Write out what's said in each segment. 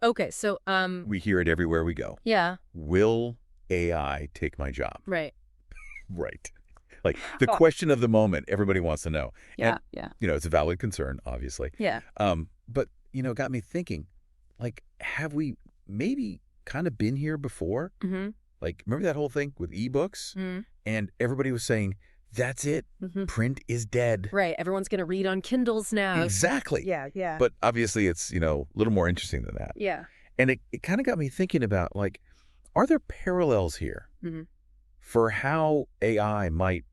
Okay, so, We hear it everywhere we go. yeah, Will AI take my job? right. Right. Like the question of the moment, everybody wants to know. Yeah, And, yeah, it's a valid concern, obviously. yeah. But, it got me thinking, like, have we maybe kind of been here before? Mm-hmm. Like, remember that whole thing with ebooks? Mm-hmm. And everybody was saying, that's it. Mm-hmm. Print is dead. Right, everyone's going to read on Kindles now. Exactly. Yeah, yeah. But obviously it's, a little more interesting than that. Yeah. And it kind of got me thinking about, like, are there parallels here Mm-hmm. for how AI might,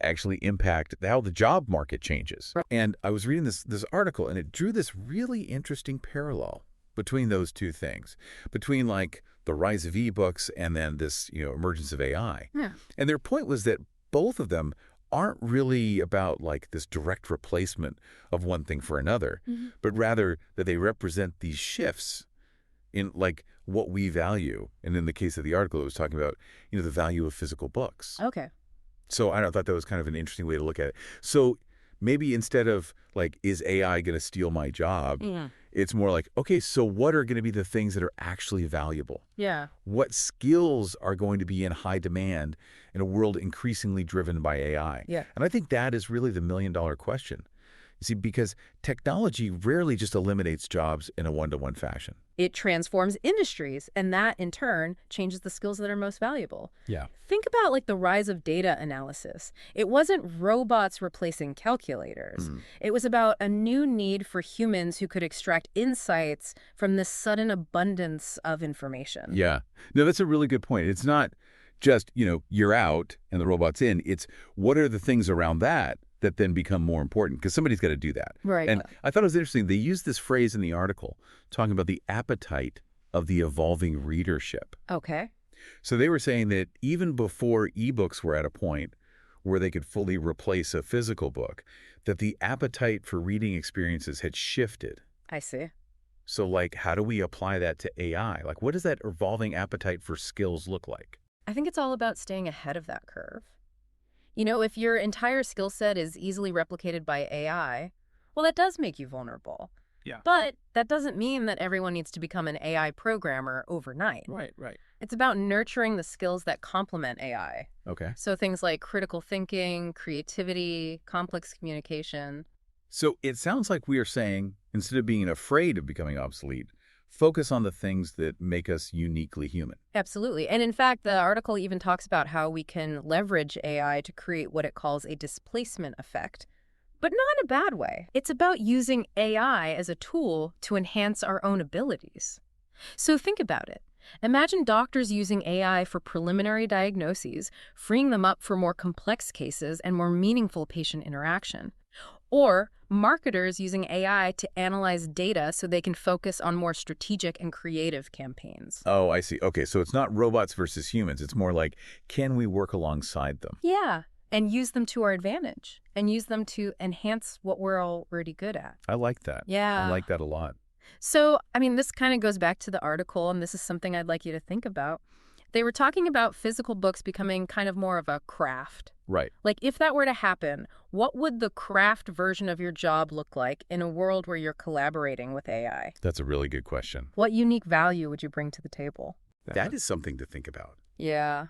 actually impact how the job market changes? Right. And I was reading this article, and it drew this really interesting parallel between those two things, between, like, the rise of ebooks and then this, emergence of AI. Yeah. And their point was that both of them aren't really about, like, this direct replacement of one thing for another, Mm-hmm. but rather that they represent these shifts in, like, what we value. And in the case of the article, it was talking about, the value of physical books. Okay. So I thought that was kind of an interesting way to look at it. So maybe instead of, like, is AI going to steal my job, Yeah. it's more like, okay, so what are going to be the things that are actually valuable? Yeah. What skills are going to be in high demand in a world increasingly driven by AI? Yeah. And I think that is really the million-dollar question. You see, because technology rarely just eliminates jobs in a one-to-one fashion. It transforms industries, and that, in turn, changes the skills that are most valuable. Yeah. Think about, like, the rise of data analysis. It wasn't robots replacing calculators. It was about a new need for humans who could extract insights from this sudden abundance of information. Yeah. No, that's a really good point. It's not just, you're out and the robot's in. It's what are the things around that then become more important, because somebody's got to do that. Right. And I thought it was interesting. They used this phrase in the article talking about the appetite of the evolving readership. Okay. So they were saying that even before ebooks were at a point where they could fully replace a physical book, that the appetite for reading experiences had shifted. I see. So, like, how do we apply that to AI? Like, what does that evolving appetite for skills look like? I think it's all about staying ahead of that curve. If your entire skill set is easily replicated by AI, well, that does make you vulnerable. Yeah. But that doesn't mean that everyone needs to become an AI programmer overnight. Right. It's about nurturing the skills that complement AI. Okay. So things like critical thinking, creativity, complex communication. So it sounds like we are saying, instead of being afraid of becoming obsolete, focus on the things that make us uniquely human. Absolutely. And in fact, the article even talks about how we can leverage AI to create what it calls a displacement effect, but not in a bad way. It's about using AI as a tool to enhance our own abilities. So think about it. Imagine doctors using AI for preliminary diagnoses, freeing them up for more complex cases and more meaningful patient interaction. Or marketers using AI to analyze data so they can focus on more strategic and creative campaigns. Oh, I see. Okay, so it's not robots versus humans. It's more like, can we work alongside them? Yeah, and use them to our advantage and use them to enhance what we're already good at. I like that. Yeah. I like that a lot. So, this kind of goes back to the article, and this is something I'd like you to think about. They were talking about physical books becoming kind of more of a craft. Right. Like, if that were to happen, what would the craft version of your job look like in a world where you're collaborating with AI? That's a really good question. What unique value would you bring to the table? That is something to think about. Yeah.